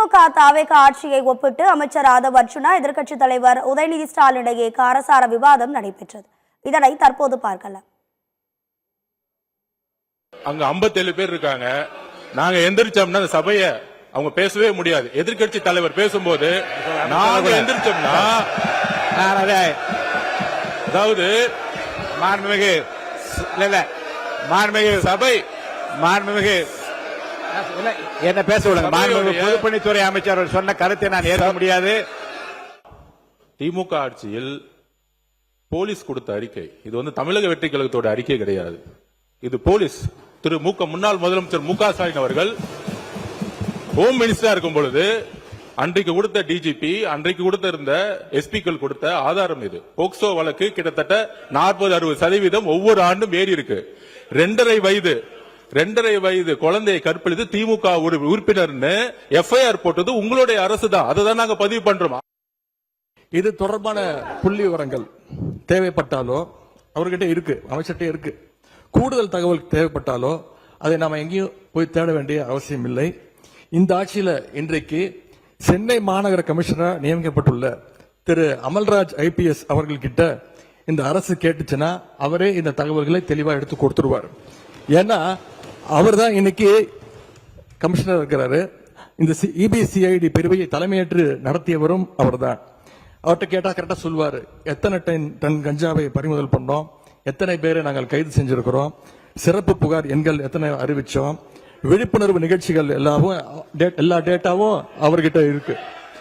திமுக தாவேக ஆட்சியை ஒப்பிட்டு அமைச்சர் ஆதவ் அர்ஜுனா எதிர்க்கட்சித் தலைவர் உதயநிதி ஸ்டாலின் இடையே காரசார விவாதம் நடைபெற்றது. இதனை தற்போது பார்க்கலாம். அங்க 57 பேர் இருக்காங்க. நாங்க எந்திரிச்சோம்னா அந்த சபையை அவங்க பேசவே முடியாது. எதிர்க்கட்சி தலைவர் பேசும்போது நாங்க எந்திரிச்சோம்னா அதாவது மாண்புமிகு சபை மாண்புமிகு என்ன பேச விடுங்க. மாண்புமிகு பொதுப்பணித்துறை அமைச்சர் சொன்ன கருத்தை நான் ஏற்க முடியாது. திமுக ஆட்சியில் போலீஸ் கொடுத்த அறிக்கை இது தமிழக வெற்றி கழகத்தோட அறிக்கை கிடையாது. இது போலீஸ் முன்னாள் முதலமைச்சர் மு க ஸ்டாலின் அவர்கள் ஹோம் மினிஸ்டரா இருக்கும் பொழுது அன்றைக்கு கொடுத்த டிஜிபி அன்றைக்கு கொடுத்திருந்த எஸ்பிக்கள் கொடுத்த ஆதாரம். இது போக்சோ வழக்கு கிட்டத்தட்ட 40-60% ஒவ்வொரு ஆண்டும் ஏறி இருக்கு. 2.5 வயது குழந்தையை கற்பழித்து திமுக உறுப்பினர்னு எஃப்ஐஆர் போட்டது உங்களுடைய அரசு தான். அதை தான் நாங்க பதிவு பண்றோம். இது தொடர்பான புள்ளி விவரங்கள் தேவைப்பட்டாலோ அவர்கிட்ட இருக்கு, அமைச்சர்கிட்ட இருக்கு. கூடுதல் தகவல் தேவைப்பட்டாலோ அதை நாம எங்கேயும் போய் தேட வேண்டிய அவசியம் இல்லை. இந்த ஆட்சியில இன்றைக்கு சென்னை மாநகர கமிஷனராக நியமிக்கப்பட்டுள்ள திரு அமல்ராஜ் IPS அவர்கள்கிட்ட இந்த அரசு கேட்டுச்சுன்னா அவரே இந்த தகவல்களை தெளிவாக எடுத்து கொடுத்துருவார். ஏன்னா அவர் தான் இன்னைக்கு கமிஷனர் இருக்கிறாரு. இந்த EBCID பிரிவை தலைமையேற்று நடத்தியவரும் அவர் தான். அவர்கிட்ட கேட்டா கரெக்டா சொல்லுவாரு. எத்தனை டன் கஞ்சாவை பறிமுதல் பண்ணோம், எத்தனை பேரை நாங்கள் கைது செஞ்சிருக்கிறோம், சிறப்பு புகார் எண்கள் எத்தனை அறிவிச்சோம், விழிப்புணர்வு நிகழ்ச்சிகள் எல்லா டேட்டாவும் அவர்கிட்ட இருக்கு.